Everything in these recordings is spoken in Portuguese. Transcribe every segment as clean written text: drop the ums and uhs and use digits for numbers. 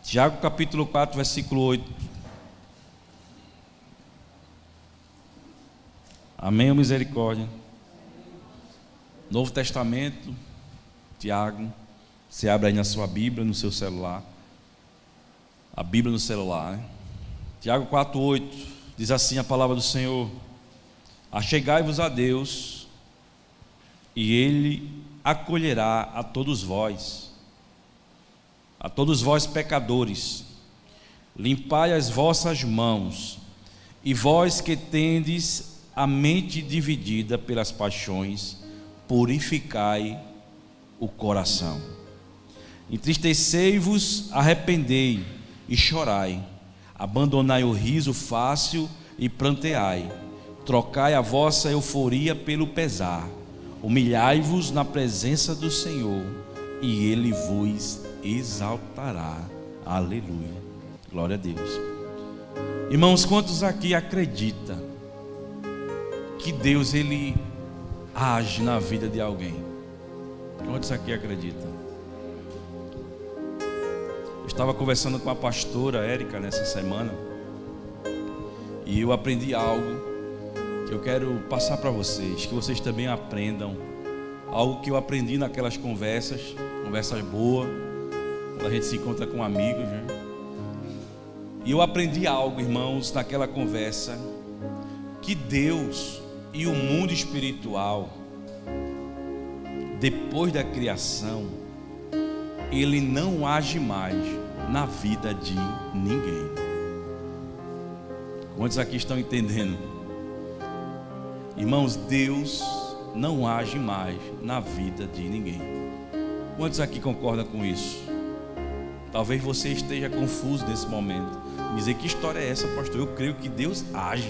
Tiago capítulo 4, versículo 8. Amém ou misericórdia? Novo Testamento, Tiago. Você abre aí na sua Bíblia, no seu celular. A Bíblia no celular, né? Tiago 4, 8. Diz assim a palavra do Senhor: achegai-vos a Deus, e Ele acolherá a todos vós pecadores. Limpai as vossas mãos, e vós que tendes a mente dividida pelas paixões, purificai o coração. Entristecei-vos, arrependei e chorai. Abandonai o riso fácil e pranteai. Trocai a vossa euforia pelo pesar. Humilhai-vos na presença do Senhor, e Ele vos exaltará. Aleluia. Glória a Deus. Irmãos, quantos aqui acreditam que Deus Ele age na vida de alguém? Quantos aqui acreditam? Eu estava conversando com a pastora Érica nessa semana, e eu aprendi algo que eu quero passar para vocês, que vocês também aprendam. Algo que eu aprendi naquelas conversas boas, quando a gente se encontra com amigos, né? E eu aprendi algo, irmãos, naquela conversa, que Deus e o mundo espiritual, depois da criação, Ele não age mais na vida de ninguém. Quantos aqui estão entendendo? Irmãos, Deus não age mais na vida de ninguém. Quantos aqui concordam com isso? Talvez você esteja confuso nesse momento. Dizer, que história é essa, pastor? Eu creio que Deus age.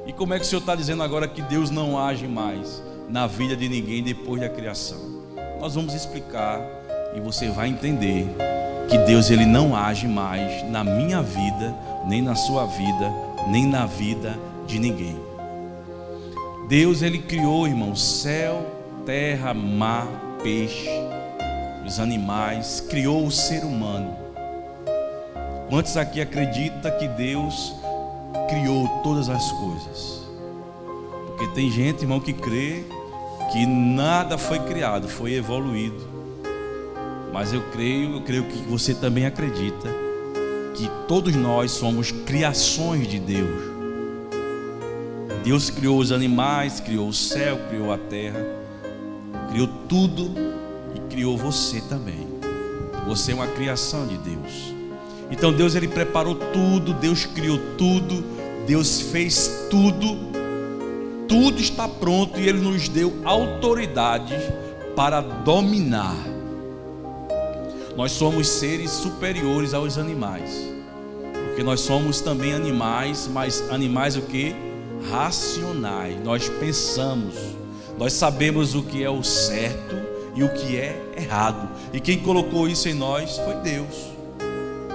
E como é que o senhor está dizendo agora que Deus não age mais na vida de ninguém depois da criação? Nós vamos explicar e você vai entender que Deus Ele não age mais na minha vida, nem na sua vida, nem na vida de ninguém. Deus Ele criou, irmãos, céu, terra, mar, peixe, os animais, criou o ser humano. Quantos aqui acreditam que Deus criou todas as coisas? Porque tem gente, irmão, que crê que nada foi criado, foi evoluído. Mas eu creio que você também acredita que todos nós somos criações de Deus. Deus criou os animais, criou o céu, criou a terra, criou tudo e criou você também. Você é uma criação de Deus. Então Deus Ele preparou tudo, Deus criou tudo, Deus fez tudo. Tudo está pronto e Ele nos deu autoridade para dominar. Nós somos seres superiores aos animais, porque nós somos também animais, mas animais o que? Racionais. Nós pensamos, nós sabemos o que é o certo e o que é errado, e quem colocou isso em nós foi Deus.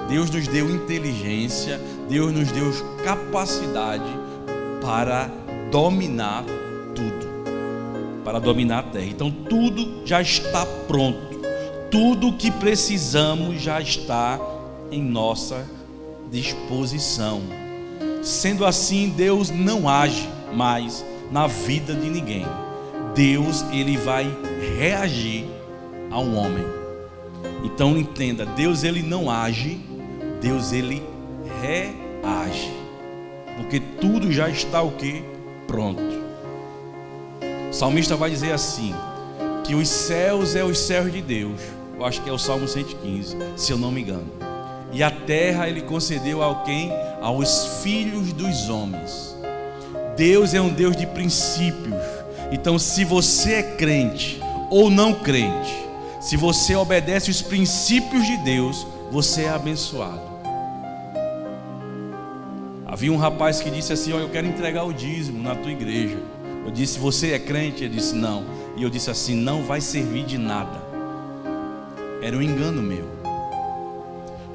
Deus nos deu inteligência, Deus nos deu capacidade para dominar tudo, para dominar a terra. Então tudo já está pronto, tudo o que precisamos já está em nossa disposição. Sendo assim, Deus não age mais na vida de ninguém. Deus, Ele vai reagir a um homem. Então entenda, Deus Ele não age, Deus Ele reage, porque tudo já está o que? Pronto. O salmista vai dizer assim, que os céus é os céus de Deus. Eu acho que é o Salmo 115, se eu não me engano. E a terra Ele concedeu a quem? Aos filhos dos homens. Deus é um Deus de princípios. Então, se você é crente ou não crente, se você obedece os princípios de Deus, você é abençoado. Havia um rapaz que disse assim: eu quero entregar o dízimo na tua igreja. Eu disse: você é crente? Ele disse: não. E eu disse assim: não vai servir de nada. Era um engano meu,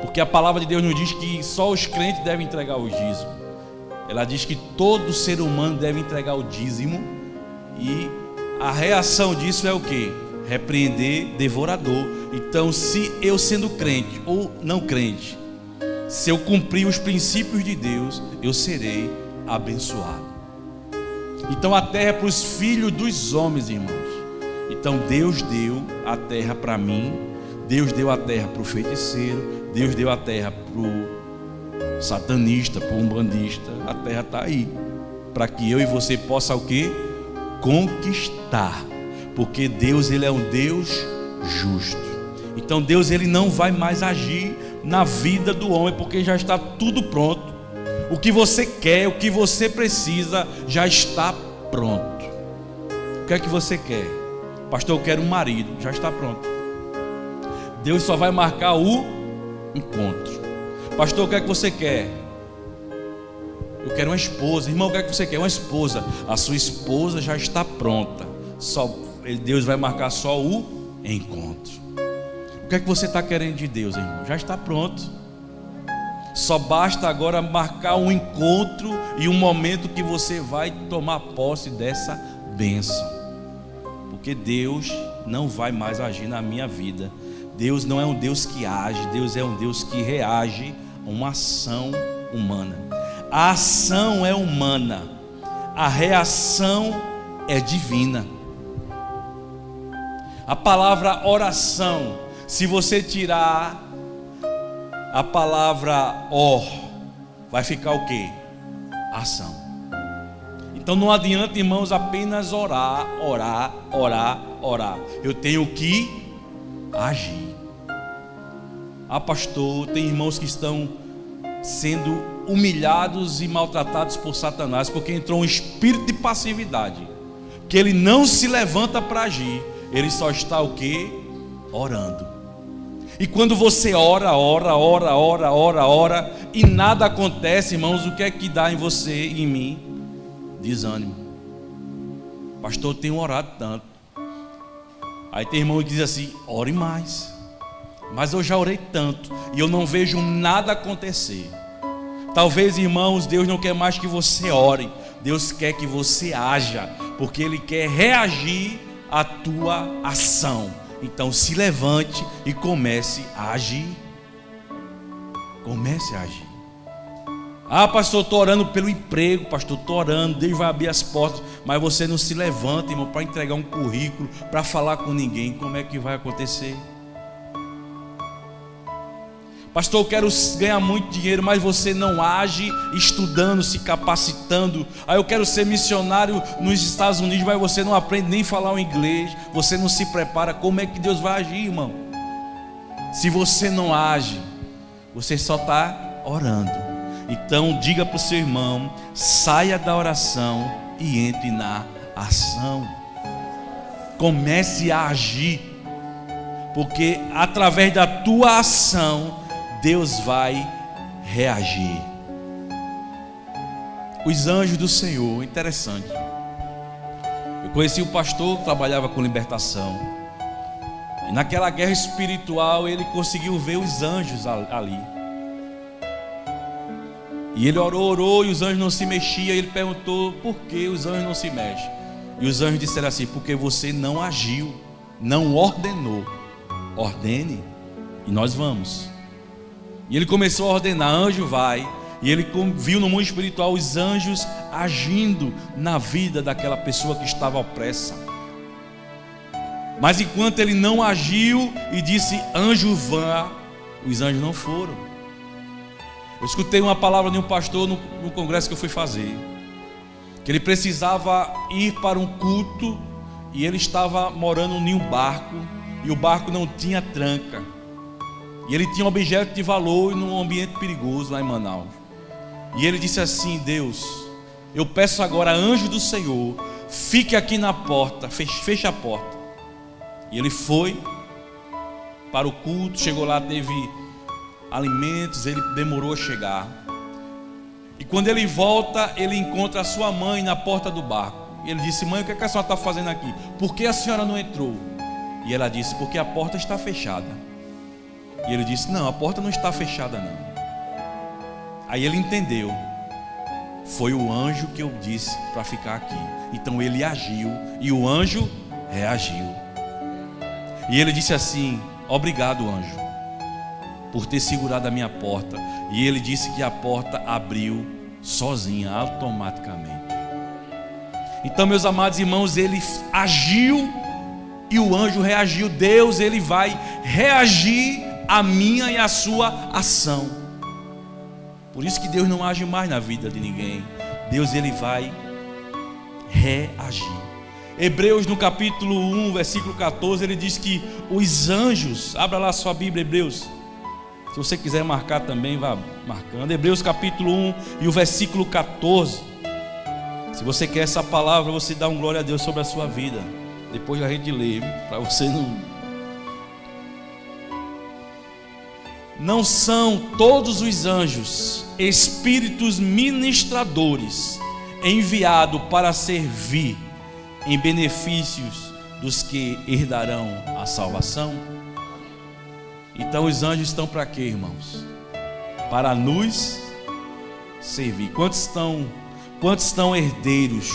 porque a palavra de Deus nos diz que só os crentes devem entregar o dízimo. Ela diz que todo ser humano deve entregar o dízimo, e a reação disso é o quê? repreender devorador. Então, se eu sendo crente ou não crente, se eu cumprir os princípios de Deus, eu serei abençoado. Então a terra é para os filhos dos homens, irmãos. Então Deus deu a terra para mim, Deus deu a terra para o feiticeiro, Deus deu a terra para o satanista, para o umbandista. A terra está aí, para que eu e você possa o quê? Conquistar. Porque Deus, Ele é um Deus justo. Então Deus, Ele não vai mais agir na vida do homem, porque já está tudo pronto. O que você quer, o que você precisa, já está pronto. O que é que você quer? Pastor, eu quero um marido. Já está pronto. Deus só vai marcar o encontro. Pastor, o que é que você quer? Eu quero uma esposa. Irmão, o que é que você quer? Uma esposa. A sua esposa já está pronta. Deus vai marcar só o encontro. O que é que você está querendo de Deus, irmão? Já está pronto. Só basta agora marcar um encontro e um momento que você vai tomar posse dessa bênção. Porque Deus não vai mais agir na minha vida. Deus não é um Deus que age, Deus é um Deus que reage a uma ação humana. A ação é humana, a reação é divina. A palavra oração, se você tirar a palavra vai ficar o quê? Ação. Então não adianta, irmãos, apenas orar. Eu tenho que agir. Pastor, tem irmãos que estão sendo humilhados e maltratados por Satanás, porque entrou um espírito de passividade, que ele não se levanta para agir, ele só está o quê? Orando. E quando você ora e nada acontece, irmãos, o que é que dá em você e em mim? Desânimo. Pastor, eu tenho orado tanto. Aí tem irmão que diz assim: ore mais. Mas eu já orei tanto e eu não vejo nada acontecer. Talvez, irmãos, Deus não quer mais que você ore, Deus quer que você haja, porque Ele quer reagir à tua ação. Então se levante e comece a agir. Comece a agir. Pastor, estou orando pelo emprego. Pastor, estou orando, Deus vai abrir as portas. Mas você não se levanta, irmão, para entregar um currículo, para falar com ninguém. Como é que vai acontecer? Pastor, eu quero ganhar muito dinheiro, mas você não age estudando, se capacitando. Eu quero ser missionário nos Estados Unidos, mas você não aprende nem falar o inglês. Você não se prepara. Como é que Deus vai agir, irmão? Se você não age, você só está orando. Então diga para o seu irmão: saia da oração e entre na ação. Comece a agir, porque através da tua ação Deus vai reagir. Os anjos do Senhor, interessante. Eu conheci um pastor que trabalhava com libertação. E naquela guerra espiritual ele conseguiu ver os anjos ali. E ele orou e os anjos não se mexiam. Ele perguntou: por que os anjos não se mexem? E os anjos disseram assim: porque você não agiu, não ordenou. Ordene e nós vamos. E ele começou a ordenar: anjo vai. E ele viu no mundo espiritual os anjos agindo na vida daquela pessoa que estava opressa. Mas enquanto ele não agiu e disse: anjo vá, os anjos não foram. Eu escutei uma palavra de um pastor no congresso que eu fui fazer, que ele precisava ir para um culto e ele estava morando em um barco e o barco não tinha tranca. E ele tinha um objeto de valor num ambiente perigoso lá em Manaus. E ele disse assim: Deus, eu peço agora, anjo do Senhor, fique aqui na porta, feche a porta. E ele foi para o culto, chegou lá, teve alimentos, ele demorou a chegar. E quando ele volta, ele encontra a sua mãe na porta do barco. E ele disse: mãe, o que a senhora está fazendo aqui? Por que a senhora não entrou? E ela disse: porque a porta está fechada. E ele disse: não, a porta não está fechada não. Aí ele entendeu: foi o anjo que eu disse para ficar aqui. Então ele agiu e o anjo reagiu. E ele disse assim: obrigado, anjo, por ter segurado a minha porta. E ele disse que a porta abriu sozinha, automaticamente. Então, meus amados irmãos, ele agiu e o anjo reagiu. Deus, ele vai reagir à minha e à sua ação. Por isso que Deus não age mais na vida de ninguém. Deus, ele vai reagir. Hebreus no capítulo 1, versículo 14, ele diz que os anjos, abra lá sua Bíblia, Hebreus, se você quiser marcar também, vá marcando. Hebreus capítulo 1 e o versículo 14. Se você quer essa palavra, você dá um glória a Deus sobre a sua vida. Depois a gente lê, para você não... Não são todos os anjos espíritos ministradores enviados para servir em benefícios dos que herdarão a salvação? Então os anjos estão para quê, irmãos? Para nos servir. Quantos estão herdeiros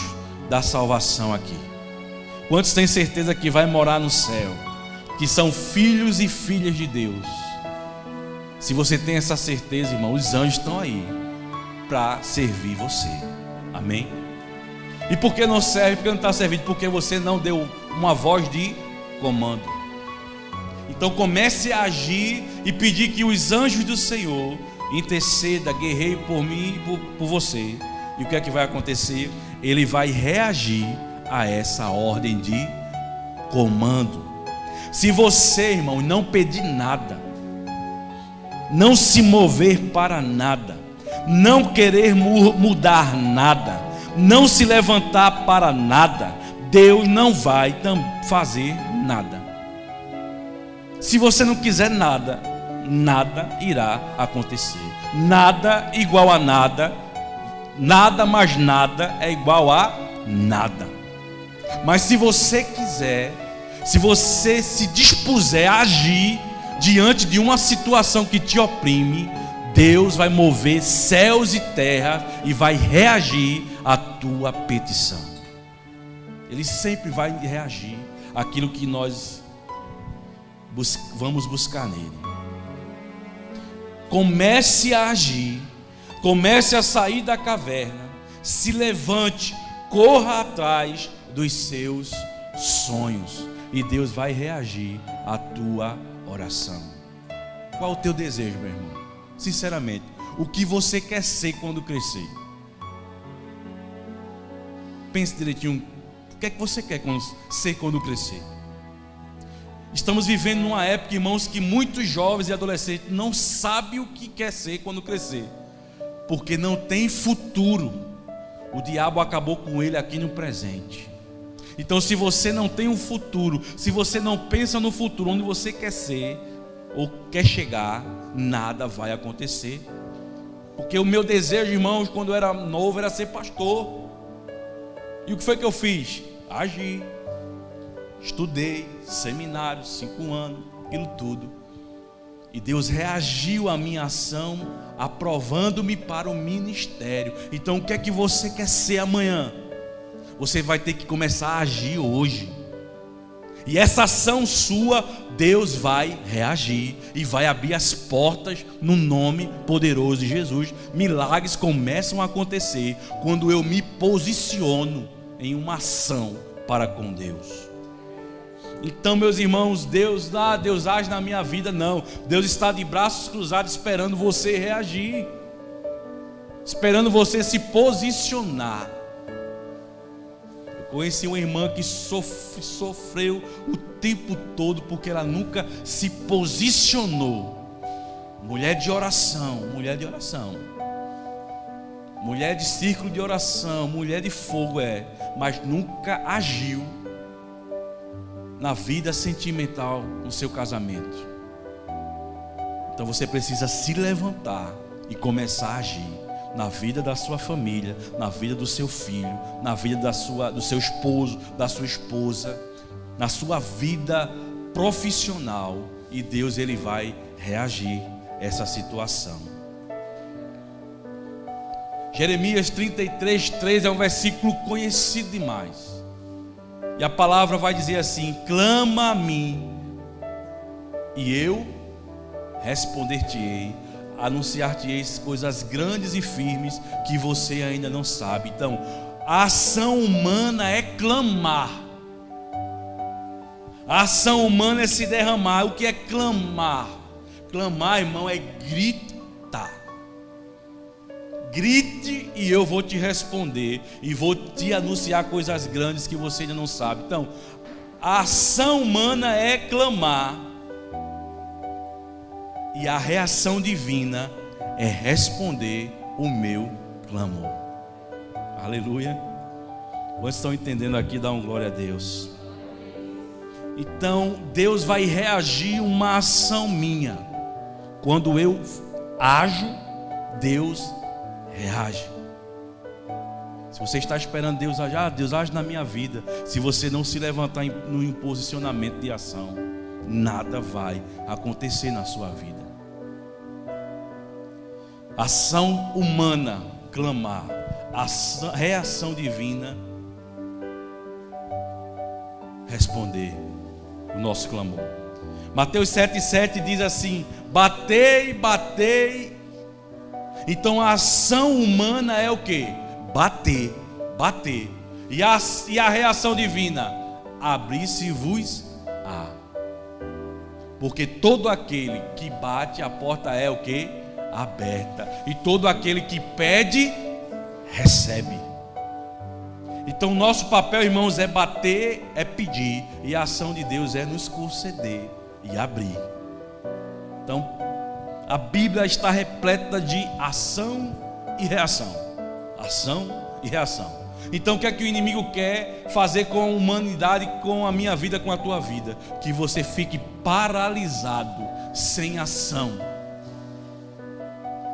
da salvação aqui? Quantos têm certeza que vai morar no céu? Que são filhos e filhas de Deus? Se você tem essa certeza, irmão, os anjos estão aí para servir você. Amém? E por que não serve? Porque não está servindo? Porque você não deu uma voz de comando. Então comece a agir e pedir que os anjos do Senhor interceda, guerreie por mim e por você. E o que é que vai acontecer? Ele vai reagir a essa ordem de comando. Se você, irmão, não pedir nada, não se mover para nada, não querer mudar nada, não se levantar para nada, Deus não vai fazer nada. Se você não quiser nada, nada irá acontecer. Nada igual a nada, nada mais nada é igual a nada. Mas se você quiser, se você se dispuser a agir diante de uma situação que te oprime, Deus vai mover céus e terra e vai reagir à tua petição. Ele sempre vai reagir àquilo que nós vamos buscar nele. Comece a agir, comece a sair da caverna, se levante, corra atrás dos seus sonhos e Deus vai reagir à tua oração. Qual o teu desejo, meu irmão? Sinceramente, o que você quer ser quando crescer? Pense direitinho, o que é que você quer ser quando crescer? Estamos vivendo numa época, irmãos, que muitos jovens e adolescentes não sabem o que quer ser quando crescer, porque não tem futuro. O diabo acabou com ele aqui no presente. Então, se você não tem um futuro, se você não pensa no futuro, onde você quer ser ou quer chegar, nada vai acontecer. Porque o meu desejo, irmãos, quando eu era novo, era ser pastor. E o que foi que eu fiz? Agi, estudei, seminário, 5 anos, aquilo tudo. E Deus reagiu à minha ação, aprovando-me para o ministério. Então, o que é que você quer ser amanhã? Você vai ter que começar a agir hoje. E essa ação sua, Deus vai reagir e vai abrir as portas no nome poderoso de Jesus. Milagres começam a acontecer quando eu me posiciono em uma ação para com Deus. Então, meus irmãos, Deus age na minha vida, não. Deus está de braços cruzados esperando você reagir, esperando você se posicionar. Conheci uma irmã que sofreu o tempo todo porque ela nunca se posicionou. Mulher de oração, mulher de círculo de oração, mulher de fogo mas nunca agiu na vida sentimental no seu casamento. Então você precisa se levantar e começar a agir na vida da sua família, na vida do seu filho, na vida do seu esposo, da sua esposa, na sua vida profissional, e Deus ele vai reagir a essa situação. Jeremias 33:3 é um versículo conhecido demais. E a palavra vai dizer assim: clama a mim e eu responder-te-ei, anunciar-te-ei coisas grandes e firmes que você ainda não sabe. Então, a ação humana é clamar. A ação humana é se derramar. O que é clamar? Clamar, irmão, é gritar. Grite e eu vou te responder e vou te anunciar coisas grandes que você ainda não sabe. Então, a ação humana é clamar e a reação divina é responder o meu clamor. Aleluia. Vocês estão entendendo aqui? Dá um glória a Deus. Então Deus vai reagir uma ação minha. Quando eu ajo, Deus reage. Se você está esperando Deus agir, Deus age na minha vida. Se você não se levantar no posicionamento de ação, nada vai acontecer na sua vida. Ação humana, clamar. Reação divina, responder o nosso clamor. Mateus 7,7 diz assim: batei, batei. Então a ação humana é o que? Bater, bater. E a reação divina? Abrir-se-vos-á. Porque todo aquele que bate, a porta é o que? Aberta. E todo aquele que pede, recebe. Então nosso papel, irmãos, é bater, é pedir, e a ação de Deus é nos conceder e abrir. Então a Bíblia está repleta de ação e reação. Ação e reação. Então o que é que o inimigo quer fazer com a humanidade, com a minha vida, com a tua vida? Que você fique paralisado, sem ação.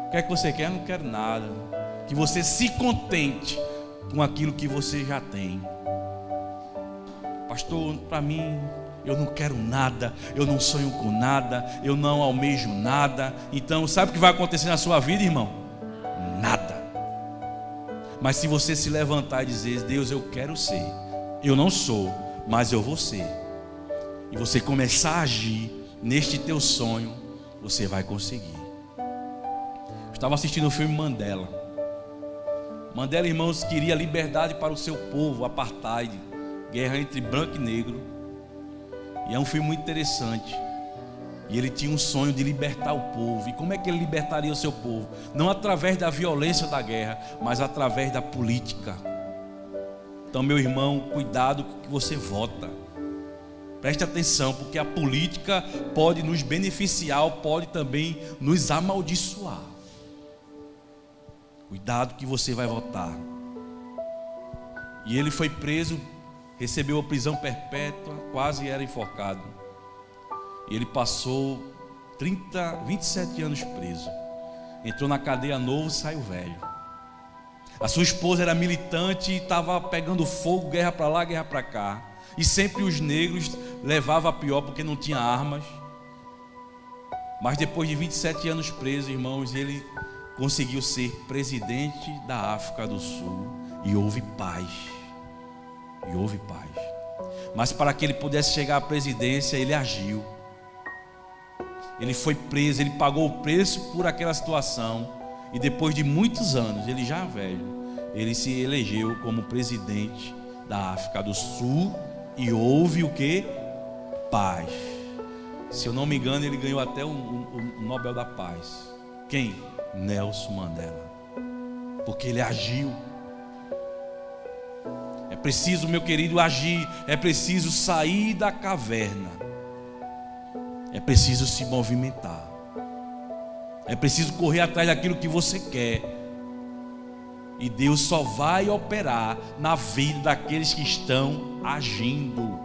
O que é que você quer? Eu não quero nada. Que você se contente com aquilo que você já tem. Pastor, para mim, eu não quero nada, eu não sonho com nada, eu não almejo nada. Então, sabe o que vai acontecer na sua vida, irmão? Nada. Mas se você se levantar e dizer: Deus, eu quero ser, eu não sou, mas eu vou ser, e você começar a agir neste teu sonho, você vai conseguir. Eu estava assistindo o filme Mandela. Mandela, irmãos, queria liberdade para o seu povo, apartheid, guerra entre branco e negro. E é um filme muito interessante. E ele tinha um sonho de libertar o povo. E como é que ele libertaria o seu povo? Não através da violência da guerra, mas através da política. Então, meu irmão, cuidado com o que você vota. Preste atenção, porque a política pode nos beneficiar ou pode também nos amaldiçoar. Cuidado que você vai votar. E ele foi preso, recebeu a prisão perpétua, quase era enforcado. E ele passou 27 anos preso. Entrou na cadeia novo, saiu velho. A sua esposa era militante e estava pegando fogo, guerra para lá, guerra para cá. E sempre os negros levavam a pior porque não tinha armas. Mas depois de 27 anos preso, irmãos, ele conseguiu ser presidente da África do Sul. E houve paz. E houve paz. Mas para que ele pudesse chegar à presidência, ele agiu. Ele foi preso, ele pagou o preço por aquela situação. E depois de muitos anos, ele já velho, ele se elegeu como presidente da África do Sul. E houve o que? Paz. Se eu não me engano, ele ganhou até o Nobel da Paz. Quem? Nelson Mandela. Porque ele agiu. É preciso, meu querido, agir. É preciso sair da caverna. É preciso se movimentar. É preciso correr atrás daquilo que você quer. E Deus só vai operar na vida daqueles que estão agindo.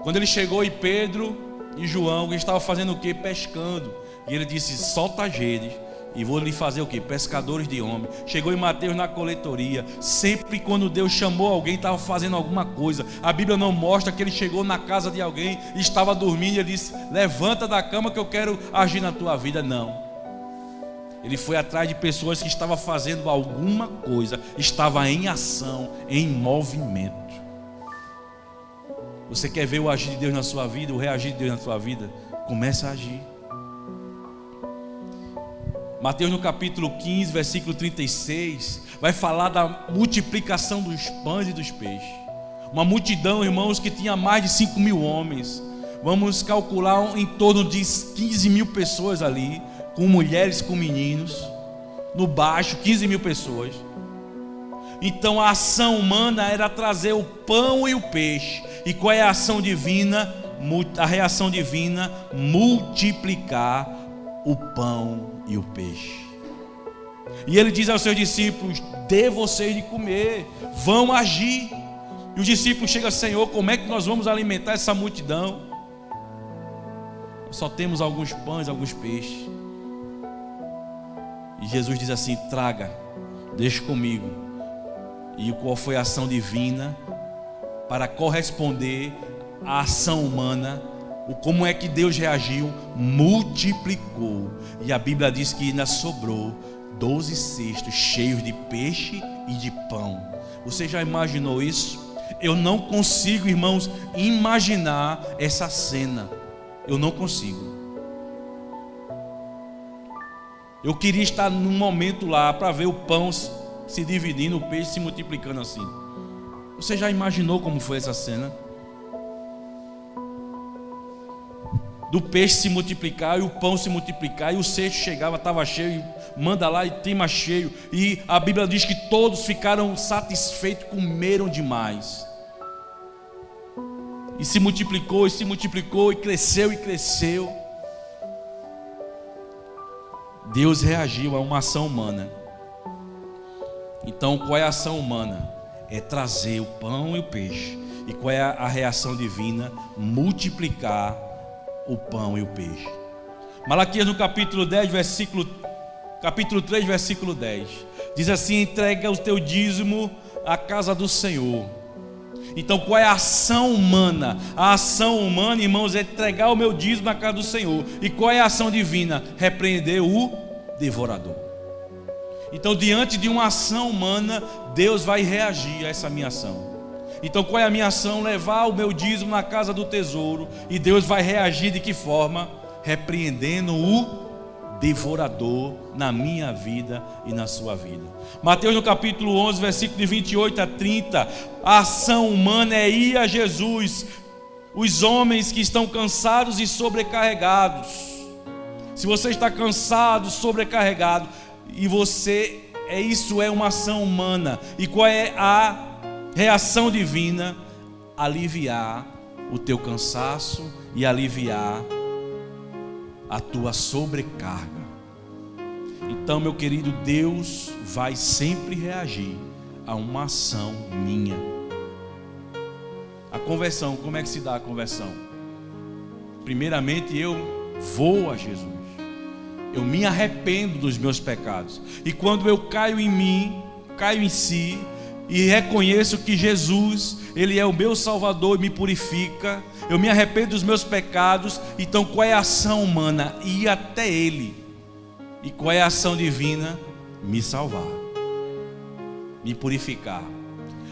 Quando ele chegou em Pedro e João, que estavam fazendo o quê? Pescando. E ele disse: solta as redes e vou lhe fazer o quê? Pescadores de homens. Chegou em Mateus na coletoria. Sempre quando Deus chamou alguém, estava fazendo alguma coisa. A Bíblia não mostra que ele chegou na casa de alguém e estava dormindo e ele disse: levanta da cama que eu quero agir na tua vida. Não. Ele foi atrás de pessoas que estavam fazendo alguma coisa, estava em ação, em movimento. Você quer ver o agir de Deus na sua vida, o reagir de Deus na sua vida? Começa a agir. Mateus no capítulo 15, versículo 36, vai falar da multiplicação dos pães e dos peixes. Uma multidão, irmãos, que tinha mais de 5.000 homens. Vamos calcular em torno de 15.000 pessoas ali, com mulheres, com meninos. No baixo, 15.000 pessoas. Então a ação humana era trazer o pão e o peixe. E qual é a ação divina? A reação divina, multiplicar o pão e o peixe. E ele diz aos seus discípulos: dê vocês de comer, vão agir. E os discípulos chegam: Senhor, como é que nós vamos alimentar essa multidão? Só temos alguns pães, alguns peixes. E Jesus diz assim: traga, deixe comigo. E qual foi a ação divina para corresponder à ação humana? Como é que Deus reagiu? Multiplicou. E a Bíblia diz que ainda sobrou 12 cestos cheios de peixe e de pão. Você já imaginou isso? Eu não consigo, irmãos, imaginar essa cena. Eu não consigo. Eu queria estar num momento lá para ver o pão se dividindo, o peixe se multiplicando assim. Você já imaginou como foi essa cena? Do peixe se multiplicar e o pão se multiplicar, e o cesto chegava, estava cheio, manda lá e tem mais cheio. E a Bíblia diz que todos ficaram satisfeitos, comeram demais. E se multiplicou, e cresceu e cresceu. Deus reagiu a uma ação humana. Então qual é a ação humana? É trazer o pão e o peixe. E qual é a reação divina? Multiplicar o pão e o peixe. Malaquias no capítulo 3, versículo 10, diz assim: entrega o teu dízimo à casa do Senhor. Então qual é a ação humana? A ação humana, irmãos, é entregar o meu dízimo à casa do Senhor. E qual é a ação divina? Repreender o devorador. Então diante de uma ação humana, Deus vai reagir a essa minha ação. Então qual é a minha ação? Levar o meu dízimo na casa do tesouro. E Deus vai reagir de que forma? Repreendendo o devorador na minha vida e na sua vida. Mateus no capítulo 11, versículo de 28 a 30. A ação humana é ir a Jesus. Os homens que estão cansados e sobrecarregados. Se você está cansado, sobrecarregado, e isso é uma ação humana. E qual é a reação divina? Aliviar o teu cansaço e aliviar a tua sobrecarga. Então, meu querido, Deus vai sempre reagir a uma ação minha. A conversão, como é que se dá a conversão? Primeiramente, eu vou a Jesus. Eu me arrependo dos meus pecados. E quando eu caio em mim, caio em si, e reconheço que Jesus, Ele é o meu Salvador e me purifica, eu me arrependo dos meus pecados. Então qual é a ação humana? Ir até Ele. E qual é a ação divina? Me salvar, me purificar.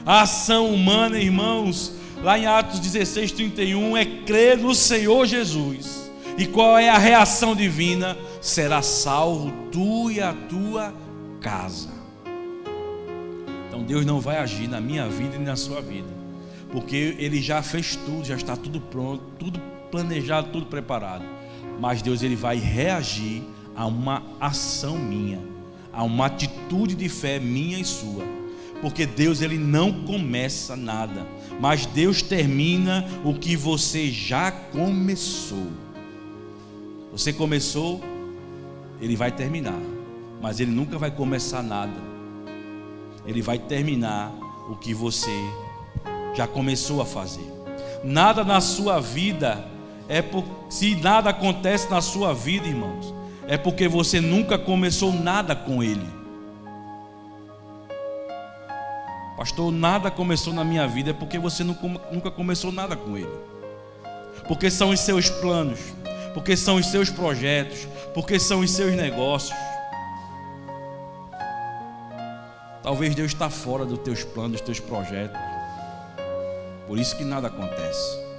A ação humana, irmãos, lá em Atos 16:31, é crer no Senhor Jesus. E qual é a reação divina? Será salvo tu e a tua casa. Então Deus não vai agir na minha vida e na sua vida, porque Ele já fez tudo, já está tudo pronto, tudo planejado, tudo preparado. Mas Deus, Ele vai reagir a uma ação minha, a uma atitude de fé minha e sua. Porque Deus, Ele não começa nada, mas Deus termina o que você já começou. Você começou, Ele vai terminar, mas Ele nunca vai começar nada. Ele vai terminar o que você já começou a fazer. Nada na sua vida se nada acontece na sua vida, irmãos, é porque você nunca começou nada com Ele. Pastor, nada começou na minha vida, é porque você nunca começou nada com Ele. Porque são os seus planos, porque são os seus projetos, porque são os seus negócios. Talvez Deus está fora dos teus planos, dos teus projetos. Por isso que nada acontece.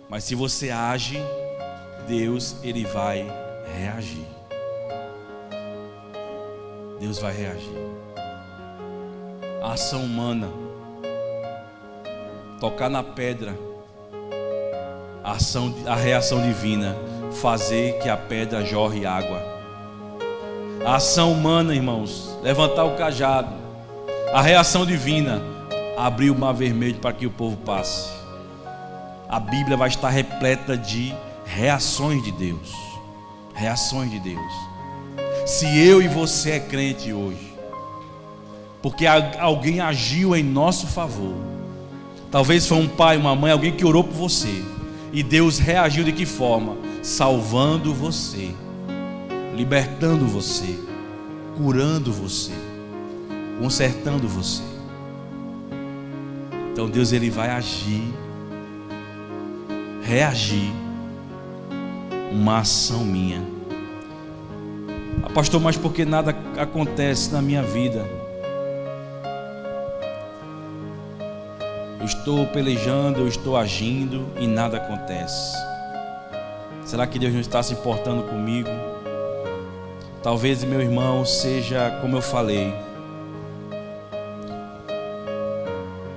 Mas se você age, Deus, Ele vai reagir. Deus vai reagir. A ação humana, tocar na pedra, a reação divina, fazer que a pedra jorre água. A ação humana, irmãos, levantar o cajado. A reação divina, abrir o mar vermelho para que o povo passe. A Bíblia vai estar repleta de reações de Deus. Reações de Deus. Se eu e você é crente hoje, porque alguém agiu em nosso favor, talvez foi um pai, uma mãe, alguém que orou por você, e Deus reagiu de que forma? Salvando você, libertando você, curando você, consertando você. Então Deus, Ele vai agir, reagir, uma ação minha. Pastor, mas por que nada acontece na minha vida? Eu estou pelejando, eu estou agindo e nada acontece. Será que Deus não está se importando comigo? Talvez, meu irmão, seja como eu falei,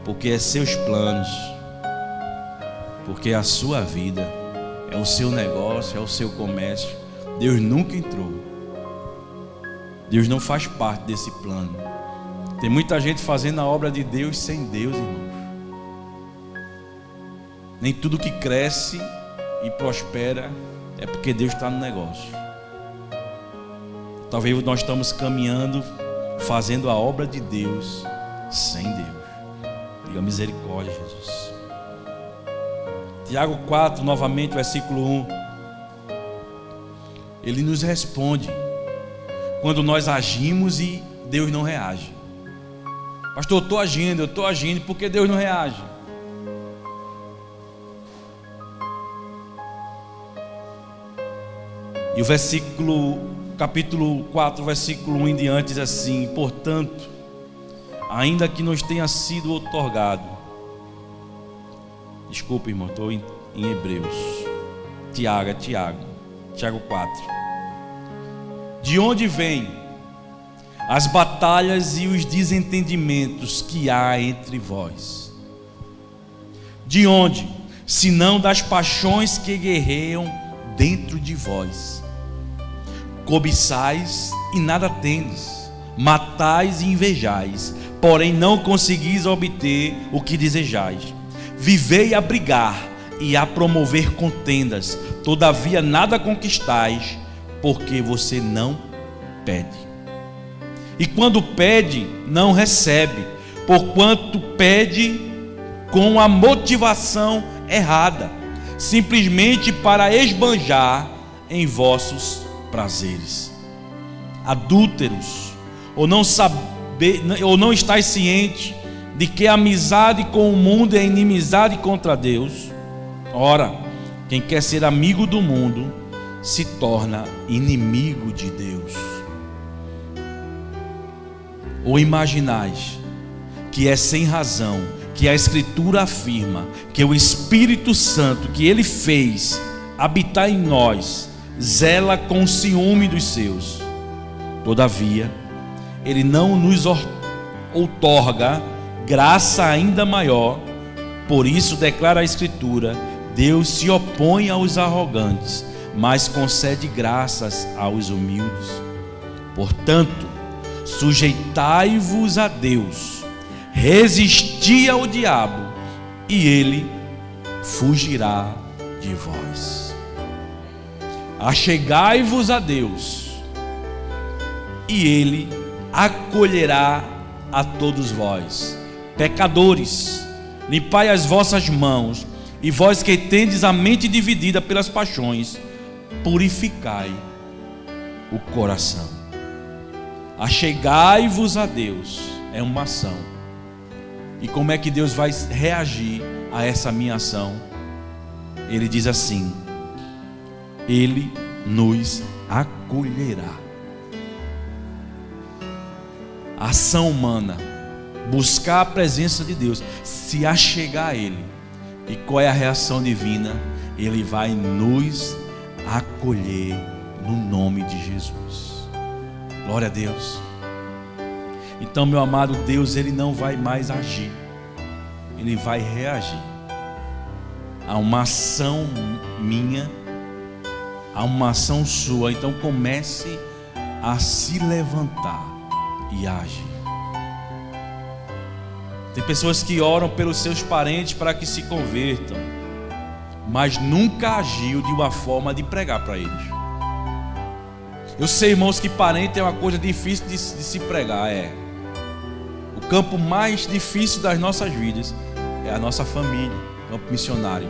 porque é seus planos, porque é a sua vida, é o seu negócio, é o seu comércio. Deus nunca entrou. Deus não faz parte desse plano. Tem muita gente fazendo a obra de Deus sem Deus, irmãos. Nem tudo que cresce e prospera é porque Deus está no negócio. Talvez nós estamos caminhando, fazendo a obra de Deus sem Deus. Diga misericórdia, Jesus. Tiago 4, novamente, versículo 1. Ele nos responde quando nós agimos e Deus não reage. Pastor, eu estou agindo, porque Deus não reage? E o capítulo 4, versículo 1 em diante diz assim: portanto, ainda que nos tenha sido outorgado, desculpa, irmão, estou em Hebreus, Tiago 4. De onde vêm as batalhas e os desentendimentos que há entre vós? De onde, senão das paixões que guerreiam dentro de vós? Cobiçais e nada tendes, matais e invejais, porém não conseguis obter o que desejais. Vivei a brigar e a promover contendas, todavia nada conquistais, porque você não pede. E quando pede, não recebe, porquanto pede com a motivação errada, simplesmente para esbanjar em vossos prazeres. Adúlteros, ou não estáis ciente de que a amizade com o mundo é inimizade contra Deus? Ora, quem quer ser amigo do mundo se torna inimigo de Deus. Ou imaginais que é sem razão que a Escritura afirma que o Espírito Santo que Ele fez habitar em nós zela com ciúme dos seus? Todavia, Ele não nos outorga graça ainda maior. Por isso declara a Escritura: Deus se opõe aos arrogantes, mas concede graças aos humildes. Portanto, sujeitai-vos a Deus, resisti ao diabo, e ele fugirá de vós. Achegai-vos a Deus, e ele acolherá a todos vós. Pecadores, limpai as vossas mãos, e vós que tendes a mente dividida pelas paixões, purificai o coração. Achegai-vos a Deus é uma ação. E como é que Deus vai reagir a essa minha ação? Ele diz assim: Ele nos acolherá. Ação humana, buscar a presença de Deus, se achegar a Ele. E qual é a reação divina? Ele vai nos acolher no nome de Jesus. Glória a Deus. Então, meu amado, Deus, Ele não vai mais agir, Ele vai reagir a uma ação minha, a uma ação sua. Então comece a se levantar e agir. Tem pessoas que oram pelos seus parentes para que se convertam, mas nunca agiu de uma forma de pregar para eles. Eu sei, irmãos, que parente é uma coisa difícil de se pregar. O campo mais difícil das nossas vidas é a nossa família, o campo missionário.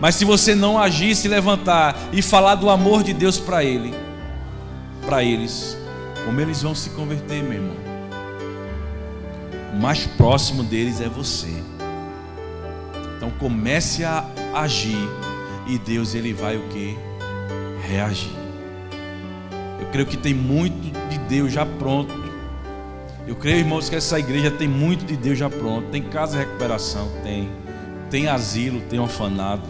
Mas se você não agir, se levantar e falar do amor de Deus para eles, como eles vão se converter, meu irmão? O mais próximo deles é você. Então comece a agir e Deus, Ele vai o quê? Reagir. Eu creio que tem muito de Deus já pronto. Eu creio, irmãos, que essa igreja tem muito de Deus já pronto. Tem casa de recuperação, tem asilo, tem orfanato,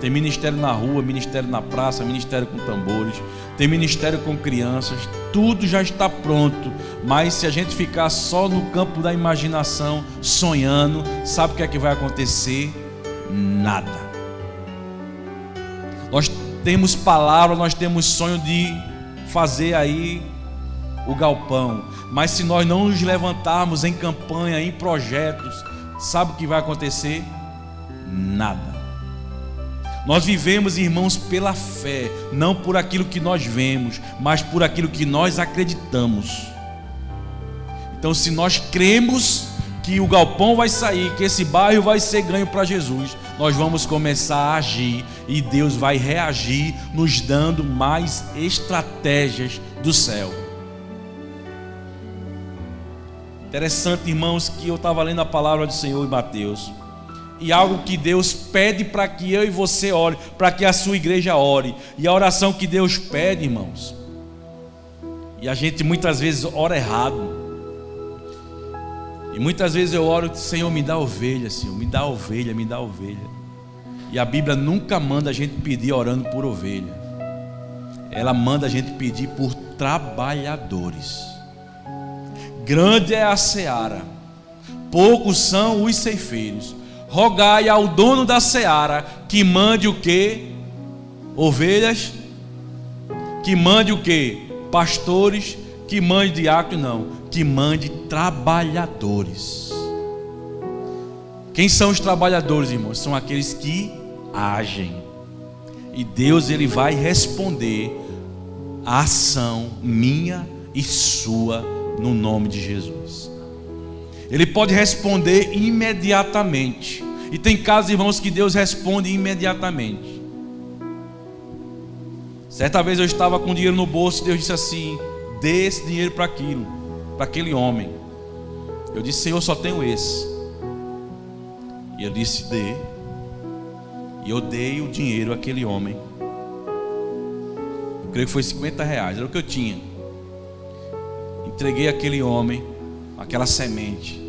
tem ministério na rua, ministério na praça, ministério com tambores, tem ministério com crianças. Tudo já está pronto. Mas se a gente ficar só no campo da imaginação, sonhando, sabe o que é que vai acontecer? Nada. Nós temos palavra, nós temos sonho de fazer aí o galpão, mas se nós não nos levantarmos em campanha, em projetos, sabe o que vai acontecer? Nada. Nós vivemos, irmãos, pela fé, não por aquilo que nós vemos, mas por aquilo que nós acreditamos. Então, se nós cremos que o galpão vai sair, que esse bairro vai ser ganho para Jesus, nós vamos começar a agir e Deus vai reagir, nos dando mais estratégias do céu. Interessante, irmãos, que eu estava lendo a palavra do Senhor em Mateus, e algo que Deus pede para que eu e você ore, para que a sua igreja ore, e a oração que Deus pede, irmãos, e a gente muitas vezes ora errado, e muitas vezes eu oro: Senhor, me dá ovelha, Senhor, me dá ovelha, me dá ovelha. E a Bíblia nunca manda a gente pedir orando por ovelha, ela manda a gente pedir por trabalhadores. Grande é a seara, poucos são os ceifeiros. Rogai ao dono da seara que mande o quê? Ovelhas? Que mande o quê? Pastores? Que mande diácono? Não, que mande trabalhadores. Quem são os trabalhadores, irmãos? São aqueles que agem. E Deus, Ele vai responder a ação minha e sua no nome de Jesus. Ele pode responder imediatamente. E tem casos, irmãos, que Deus responde imediatamente. Certa vez eu estava com dinheiro no bolso e Deus disse assim: dê esse dinheiro para aquele homem. Eu disse: Senhor, só tenho esse. E ele disse: dê. E eu dei o dinheiro àquele homem. Eu creio que foi R$50, era o que eu tinha. Entreguei àquele homem aquela semente.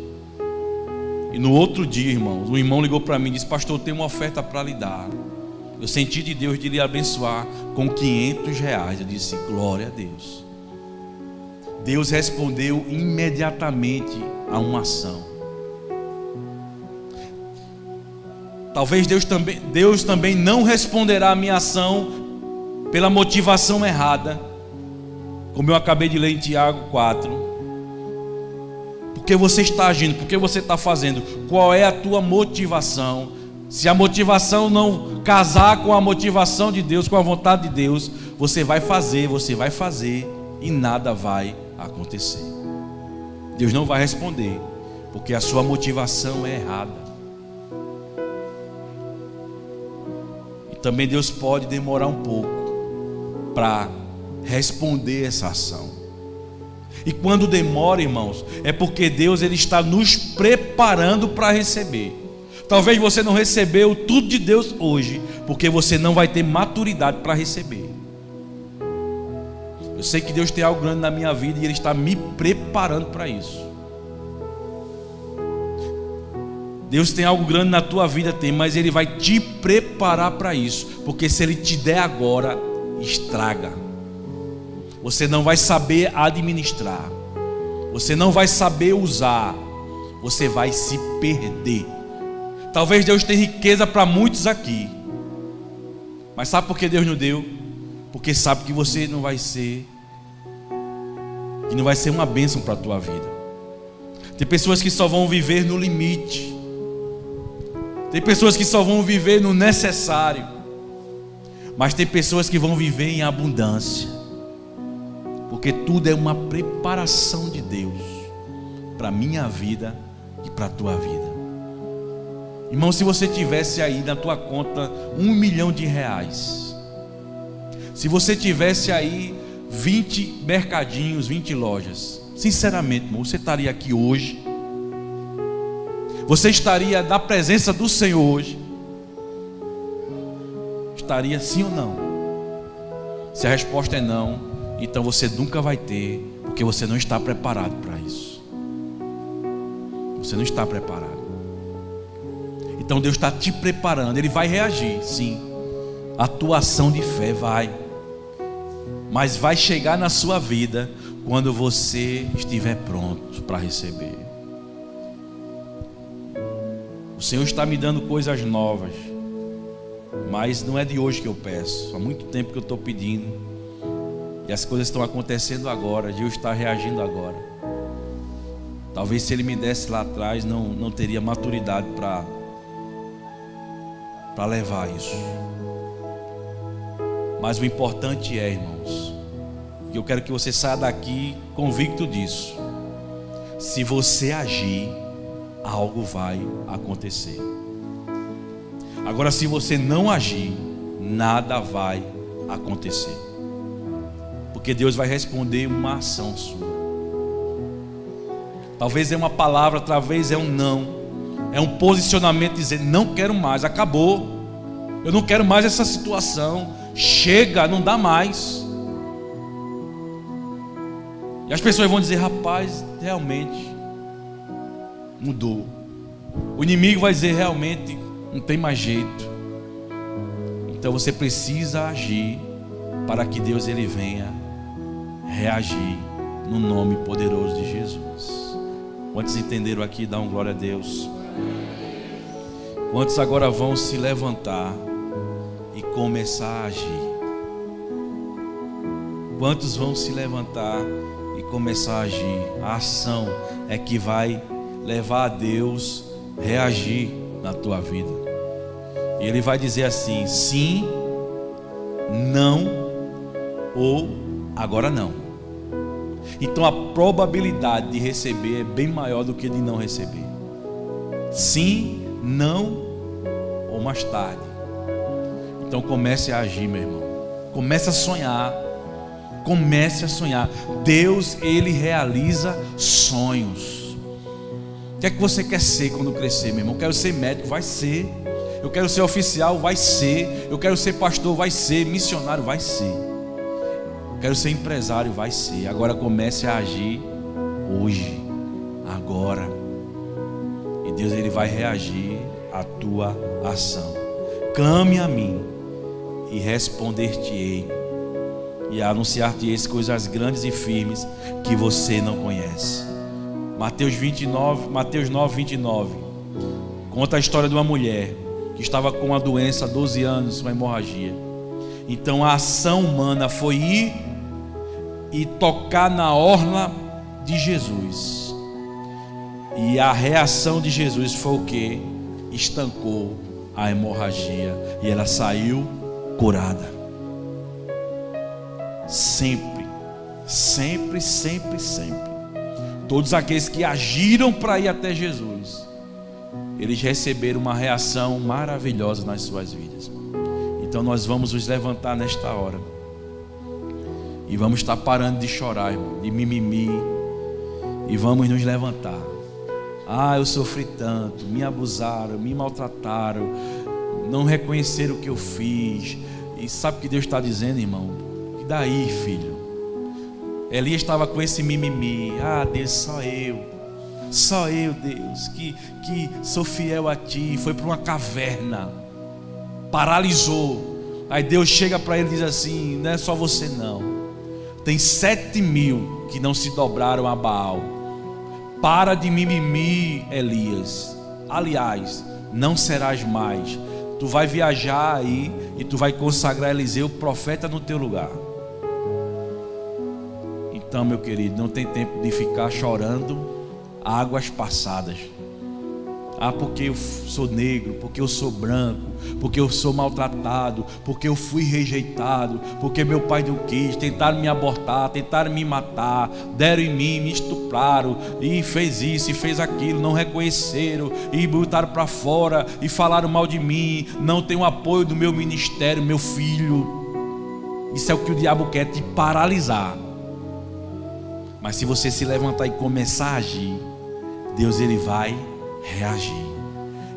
E no outro dia, irmãos, um irmão ligou para mim e disse: pastor, eu tenho uma oferta para lhe dar. Eu senti de Deus de lhe abençoar com R$500. Eu disse: glória a Deus. Deus respondeu imediatamente a uma ação. Talvez Deus também não responderá a minha ação pela motivação errada, como eu acabei de ler em Tiago 4. Porque você está agindo, porque você está fazendo, qual é a tua motivação? Se a motivação não casar com a motivação de Deus, com a vontade de Deus, você vai fazer e nada vai acontecer. Deus não vai responder, porque a sua motivação é errada. E também Deus pode demorar um pouco para responder essa ação. E quando demora, irmãos, é porque Deus, Ele está nos preparando para receber. Talvez você não recebeu tudo de Deus hoje, porque você não vai ter maturidade para receber. Eu sei que Deus tem algo grande na minha vida e Ele está me preparando para isso. Deus tem algo grande na tua vida, tem, mas Ele vai te preparar para isso, porque se Ele te der agora, estraga. Você não vai saber administrar, você não vai saber usar, você vai se perder. Talvez Deus tenha riqueza para muitos aqui, mas sabe por que Deus não deu? Porque sabe que você não vai ser, que não vai ser uma bênção para a tua vida. Tem pessoas que só vão viver no limite, tem pessoas que só vão viver no necessário, mas tem pessoas que vão viver em abundância, porque tudo é uma preparação de Deus para a minha vida e para a tua vida. Irmão, se você tivesse aí na tua conta R$1 milhão, se você tivesse aí 20 mercadinhos, 20 lojas, sinceramente, irmão, você estaria aqui hoje? Você estaria na presença do Senhor hoje? Estaria sim ou não? Se a resposta é não, então você nunca vai ter, porque você não está preparado para isso. Você não está preparado. Então Deus está te preparando. Ele vai reagir, sim. A tua ação de fé vai, mas vai chegar na sua vida quando você estiver pronto para receber. O Senhor está me dando coisas novas, mas não é de hoje que eu peço. Há muito tempo que eu estou pedindo, e as coisas estão acontecendo agora. Deus está reagindo agora. Talvez se Ele me desse lá atrás, não teria maturidade para levar isso. Mas o importante é, irmãos, que eu quero que você saia daqui convicto disso: se você agir, algo vai acontecer. Agora, se você não agir, nada vai acontecer, porque Deus vai responder uma ação sua. Talvez é uma palavra, talvez é um não, é um posicionamento, dizer: não quero mais, acabou, eu não quero mais essa situação, chega, não dá mais. E as pessoas vão dizer: rapaz, realmente mudou. O inimigo vai dizer: realmente não tem mais jeito. Então você precisa agir para que Deus ele venha reagir no nome poderoso de Jesus. Quantos entenderam aqui? Dá um glória a Deus. Quantos agora vão se levantar e começar a agir? Quantos vão se levantar e começar a agir? A ação é que vai levar a Deus reagir na tua vida. E Ele vai dizer assim: sim, não ou agora não. Então a probabilidade de receber é bem maior do que de não receber. Sim, não ou mais tarde. Então comece a agir, meu irmão. Comece a sonhar. Comece a sonhar. Deus, ele realiza sonhos. O que é que você quer ser quando crescer, meu irmão? Eu quero ser médico, vai ser. Eu quero ser oficial, vai ser. Eu quero ser pastor, vai ser. Missionário, vai ser. Eu quero ser empresário, vai ser. Agora comece a agir hoje, agora. E Deus ele vai reagir à tua ação. Clame a mim e responder-te-ei, e anunciar-te-ei coisas grandes e firmes que você não conhece. Mateus 9, 29 conta a história de uma mulher que estava com uma doença há 12 anos, uma hemorragia. Então a ação humana foi ir e tocar na orla de Jesus, e a reação de Jesus foi o que? Estancou a hemorragia e ela saiu curada. Sempre, sempre, sempre, sempre, todos aqueles que agiram para ir até Jesus, eles receberam uma reação maravilhosa nas suas vidas. Então nós vamos nos levantar nesta hora e vamos estar parando de chorar, irmão, de mimimi, e vamos nos levantar. Ah, eu sofri tanto, me abusaram, me maltrataram, não reconheceram o que eu fiz. E sabe o que Deus está dizendo, irmão? E daí, filho? Elias estava com esse mimimi: ah, Deus, só eu. Só eu, Deus, que sou fiel a Ti. Foi para uma caverna, paralisou. Aí Deus chega para ele e diz assim: não é só você não, tem 7.000 que não se dobraram a Baal. Para de mimimi, Elias. Aliás, não serás mais. Tu vai viajar aí e tu vai consagrar Eliseu profeta no teu lugar. Então, meu querido, não tem tempo de ficar chorando águas passadas. Ah, porque eu sou negro, porque eu sou branco, porque eu sou maltratado, porque eu fui rejeitado, porque meu pai não quis, tentaram me abortar, tentaram me matar, deram em mim, me estupraram, e fez isso, e fez aquilo, não reconheceram, e botaram para fora, e falaram mal de mim, não tem o apoio do meu ministério, meu filho. Isso é o que o diabo quer, te paralisar. Mas se você se levantar e começar a agir, Deus ele vai reagir.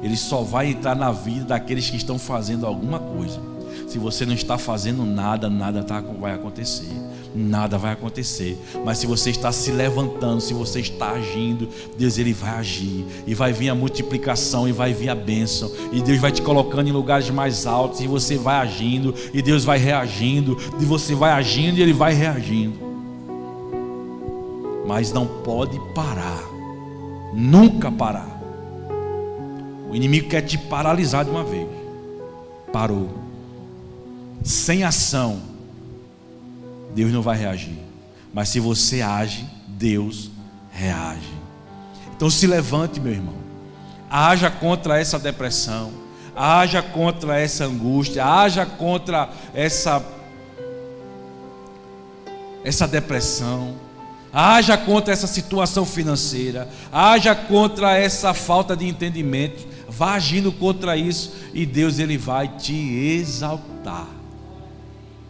Ele só vai entrar na vida daqueles que estão fazendo alguma coisa. Se você não está fazendo nada, vai acontecer. Nada vai acontecer. Mas se você está se levantando, se você está agindo, Deus ele vai agir. E vai vir a multiplicação, e vai vir a bênção. E Deus vai te colocando em lugares mais altos. E você vai agindo, e Deus vai reagindo. E você vai agindo, e ele vai reagindo. Mas não pode parar. Nunca parar. O inimigo quer te paralisar de uma vez. Parou. Sem ação, Deus não vai reagir. Mas se você age, Deus reage. Então se levante, meu irmão. Haja contra essa depressão. Haja contra essa angústia. Haja contra essa depressão. Haja contra essa situação financeira. Haja contra essa falta de entendimento. Vá agindo contra isso, e Deus ele vai te exaltar.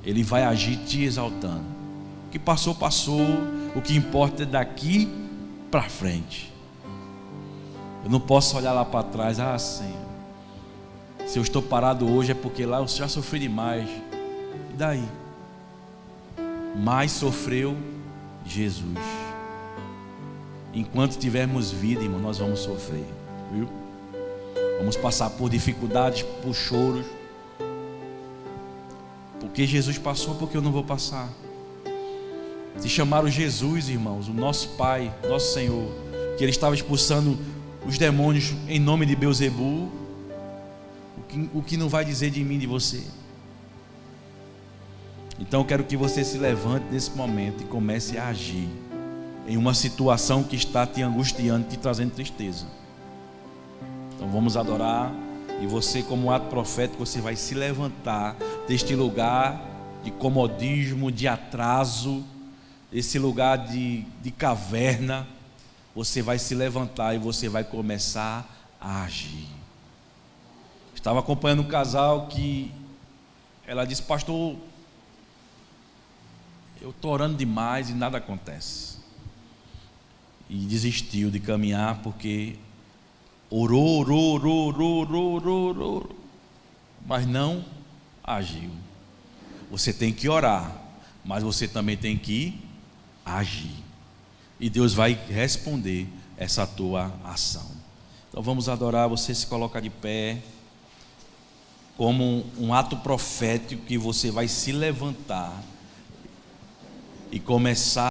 Ele vai agir te exaltando. O que passou, passou. O que importa é daqui para frente. Eu não posso olhar lá para trás. Ah, Senhor, se eu estou parado hoje é porque lá eu já sofri demais. E daí? Mais sofreu Jesus. Enquanto tivermos vida, irmão, nós vamos sofrer, viu? Vamos passar por dificuldades, por choros. Porque Jesus passou, porque eu não vou passar. Se chamaram Jesus, irmãos, o nosso Pai, nosso Senhor, que Ele estava expulsando os demônios em nome de Beelzebu, o que não vai dizer de mim, de você? Então eu quero que você se levante nesse momento e comece a agir em uma situação que está te angustiando, te trazendo tristeza. Então vamos adorar, e você, como ato profético, você vai se levantar deste lugar de comodismo, de atraso, esse lugar de caverna. Você vai se levantar e você vai começar a agir. Estava acompanhando um casal que ela disse: pastor, eu estou orando demais e nada acontece. E desistiu de caminhar porque orou, mas não agiu. Você tem que orar, mas você também tem que agir. E Deus vai responder essa tua ação. Então vamos adorar. Você se coloca de pé, como um ato profético, que você vai se levantar e começar